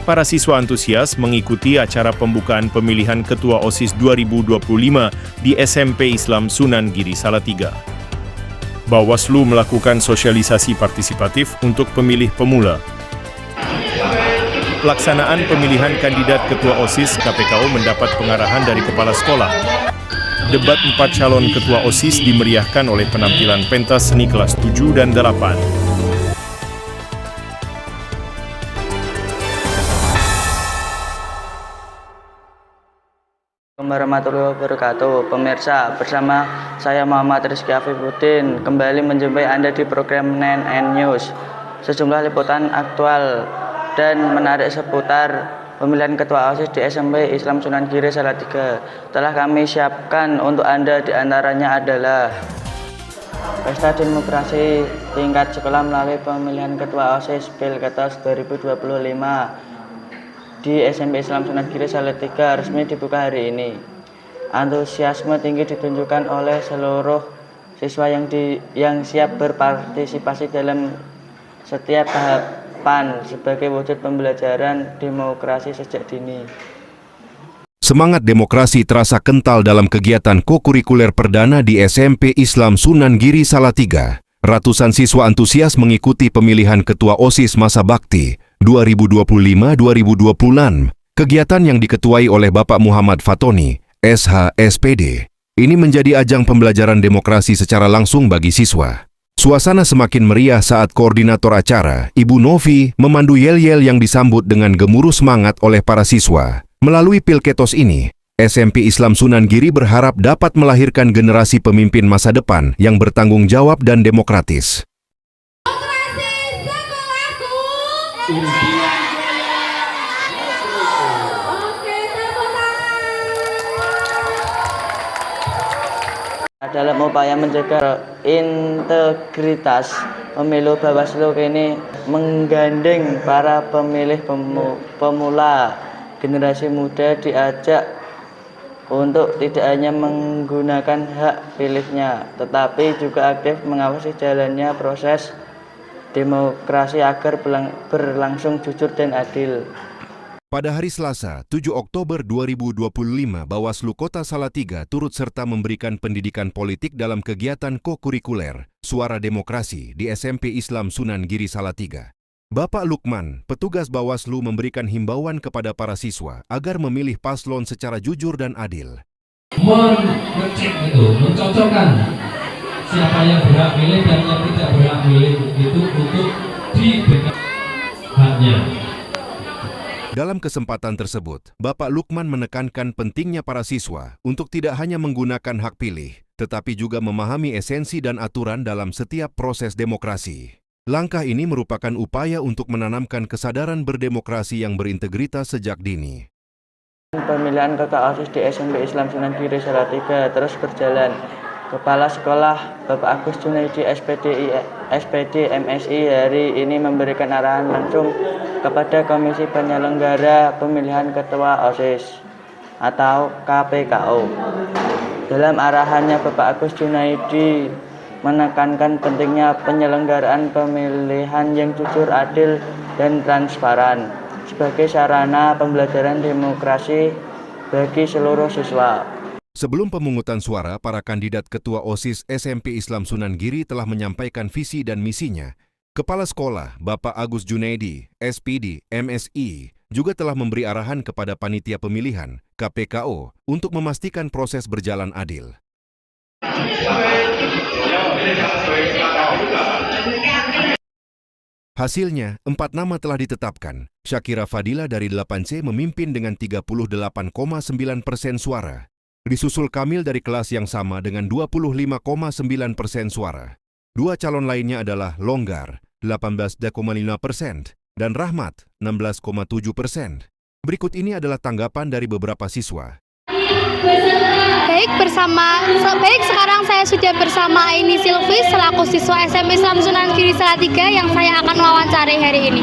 para siswa antusias mengikuti acara pembukaan pemilihan Ketua OSIS 2025 di SMP Islam Sunan Giri Salatiga. Bawaslu melakukan sosialisasi partisipatif untuk pemilih pemula. Pelaksanaan pemilihan kandidat Ketua OSIS KPKO mendapat pengarahan dari Kepala Sekolah. Debat 4 calon Ketua OSIS dimeriahkan oleh penampilan pentas seni kelas 7 dan 8. Warahmatullahi wabarakatuh. Pemirsa, bersama saya Muhammad Rizky Afifuddin kembali menjumpai Anda di program NNN News. Sejumlah liputan aktual dan menarik seputar pemilihan Ketua OSIS di SMP Islam Sunan Giri Salatiga telah kami siapkan untuk Anda. Di antaranya adalah Pesta Demokrasi tingkat sekolah melalui pemilihan Ketua OSIS Pilketos 2025 di SMP Islam Sunan Giri Salatiga resmi dibuka hari ini. Antusiasme tinggi ditunjukkan oleh seluruh siswa yang siap berpartisipasi dalam setiap tahapan sebagai wujud pembelajaran demokrasi sejak dini. Semangat demokrasi terasa kental dalam kegiatan kokurikuler perdana di SMP Islam Sunan Giri Salatiga. Ratusan siswa antusias mengikuti pemilihan Ketua OSIS Masa Bakti 2025-2026, kegiatan yang diketuai oleh Bapak Muhammad Fatoni, SH, SPD. Ini menjadi ajang pembelajaran demokrasi secara langsung bagi siswa. Suasana semakin meriah saat koordinator acara, Ibu Novi, memandu yel-yel yang disambut dengan gemuruh semangat oleh para siswa. Melalui Pilketos ini, SMP Islam Sunan Giri berharap dapat melahirkan generasi pemimpin masa depan yang bertanggung jawab dan demokratis. Dalam upaya menjaga integritas pemilu, Bawaslu kini menggandeng para pemilih pemula. Generasi muda diajak untuk tidak hanya menggunakan hak pilihnya, tetapi juga aktif mengawasi jalannya proses demokrasi agar berlangsung jujur dan adil. Pada hari Selasa, 7 Oktober 2025, Bawaslu Kota Salatiga turut serta memberikan pendidikan politik dalam kegiatan kokurikuler Suara Demokrasi di SMP Islam Sunan Giri Salatiga. Bapak Lukman, petugas Bawaslu, memberikan himbauan kepada para siswa agar memilih paslon secara jujur dan adil. Mengecek itu, mencocokkan siapa yang berhak pilih dan yang tidak berhak pilih itu untuk diberikan haknya. Dalam kesempatan tersebut, Bapak Lukman menekankan pentingnya para siswa untuk tidak hanya menggunakan hak pilih, tetapi juga memahami esensi dan aturan dalam setiap proses demokrasi. Langkah ini merupakan upaya untuk menanamkan kesadaran berdemokrasi yang berintegritas sejak dini. Pemilihan Ketua OSIS di SMP Islam Sunan Giri Salatiga terus berjalan. Kepala Sekolah Bapak Agus Junaidi SPD MSI hari ini memberikan arahan langsung kepada Komisi Penyelenggara Pemilihan Ketua OSIS atau KPKO. Dalam arahannya, Bapak Agus Junaidi menekankan pentingnya penyelenggaraan pemilihan yang jujur, adil, dan transparan sebagai sarana pembelajaran demokrasi bagi seluruh siswa. Sebelum pemungutan suara, para kandidat Ketua OSIS SMP Islam Sunan Giri telah menyampaikan visi dan misinya. Kepala Sekolah Bapak Agus Junaidi, SPD, MSI, juga telah memberi arahan kepada panitia pemilihan, KPKO, untuk memastikan proses berjalan adil. Hasilnya, 4 nama telah ditetapkan. Syakira Fadila dari 8C memimpin dengan 38,9% suara. Disusul Kamil dari kelas yang sama dengan 25,9% suara. Dua calon lainnya adalah Longgar, 18,5%, dan Rahmat, 16,7%. Berikut ini adalah tanggapan dari beberapa siswa. Baik, sekarang saya sudah bersama Aini Silvi selaku siswa SMP Islam Sunan Giri Salatiga yang saya akan wawancarai hari ini.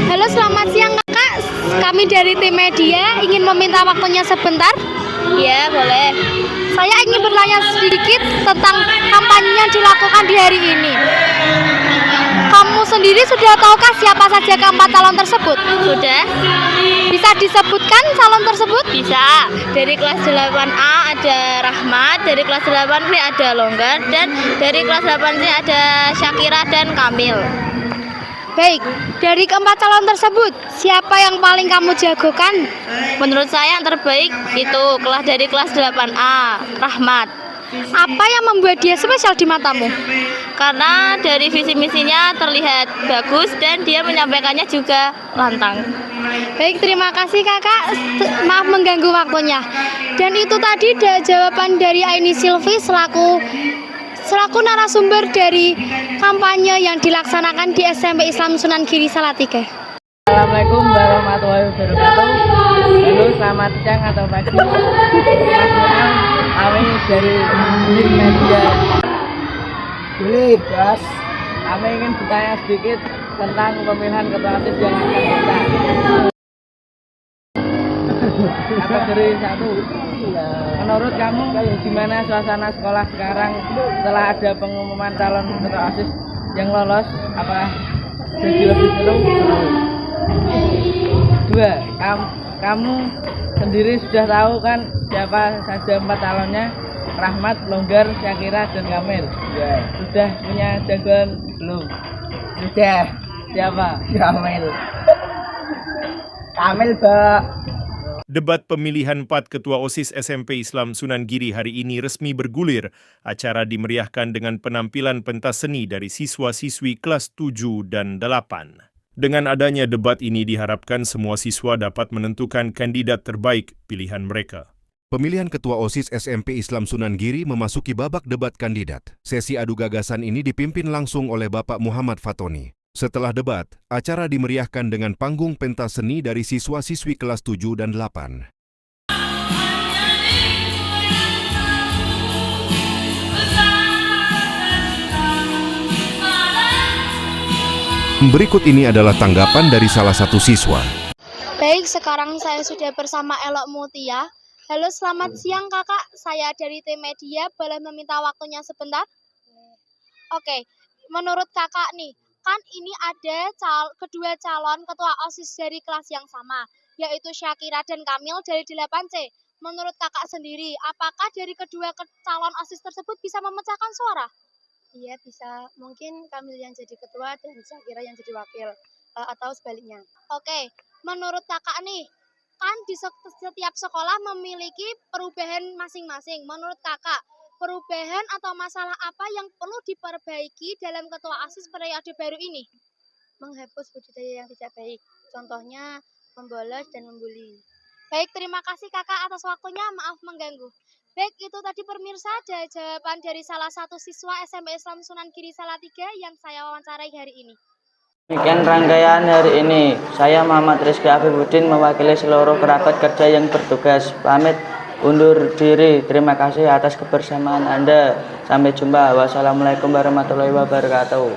Halo, selamat siang Kakak. Kami dari tim media ingin meminta waktunya sebentar. Ya, boleh. Saya ingin bertanya sedikit tentang kampanye yang dilakukan di hari ini. Kamu sendiri sudah tahukah siapa saja keempat calon tersebut? Sudah. Bisa disebutkan calon tersebut? Bisa. Dari kelas 8A ada Rahmat, dari kelas 8B ada Longgar, dan dari kelas 8C ada Syakira dan Kamil. Baik, dari keempat calon tersebut, siapa yang paling kamu jagokan? Menurut saya yang terbaik itu dari kelas 8A, Rahmat. Apa yang membuat dia spesial di matamu? Karena dari visi misinya terlihat bagus dan dia menyampaikannya juga lantang. Baik, terima kasih kakak. Maaf mengganggu waktunya. Dan itu tadi jawaban dari Aini Silvi selaku narasumber dari kampanye yang dilaksanakan di SMP Islam Sunan Giri Salatiga. Assalamualaikum warahmatullahi wabarakatuh. Halo, selamat siang atau pagi. Kami dari Link Media. Boleh, Bos. Kami ingin bertanya sedikit tentang pemilihan ketua OSIS yang akan kita. Kategori 1. Menurut kamu gimana suasana sekolah sekarang setelah ada pengumuman calon ketua OSIS yang lolos? Apa jadi lebih seru? 2. Kamu sendiri sudah tahu kan siapa saja 4 calonnya? Rahmat, Longgar, Syakira, dan Kamil. Sudah punya jagoan belum? Sudah. Siapa? Kamil. Kamil, Pak. Debat pemilihan 4 ketua OSIS SMP Islam Sunan Giri hari ini resmi bergulir. Acara dimeriahkan dengan penampilan pentas seni dari siswa-siswi kelas 7 dan 8. Dengan adanya debat ini diharapkan semua siswa dapat menentukan kandidat terbaik pilihan mereka. Pemilihan Ketua OSIS SMP Islam Sunan Giri memasuki babak debat kandidat. Sesi adu gagasan ini dipimpin langsung oleh Bapak Muhammad Fatoni. Setelah debat, acara dimeriahkan dengan panggung pentas seni dari siswa-siswi kelas 7 dan 8. Berikut ini adalah tanggapan dari salah satu siswa. Baik, sekarang saya sudah bersama Elok Mutia. Halo, selamat siang kakak. Saya dari tim media, boleh meminta waktunya sebentar? Oke, menurut kakak nih, kan ini ada kedua calon ketua OSIS dari kelas yang sama, yaitu Syakira dan Kamil dari 8C. Menurut kakak sendiri, apakah dari kedua calon OSIS tersebut bisa memecahkan suara? Iya bisa, mungkin Kamil yang jadi ketua dan Syakira yang jadi wakil, atau sebaliknya. Oke, menurut kakak nih, kan di setiap sekolah memiliki perubahan masing-masing. Menurut kakak, perubahan atau masalah apa yang perlu diperbaiki dalam ketua OSIS periode baru ini? Menghapus budidaya yang tidak baik, contohnya membolos dan membuli. Baik, terima kasih kakak atas waktunya, maaf mengganggu. Baik, itu tadi pemirsa jawaban dari salah satu siswa SMP Islam Sunan Giri Salatiga yang saya wawancarai hari ini. Demikian rangkaian hari ini. Saya Muhammad Rizky Afifuddin mewakili seluruh kerabat kerja yang bertugas. Pamit undur diri. Terima kasih atas kebersamaan Anda. Sampai jumpa. Wassalamualaikum warahmatullahi wabarakatuh.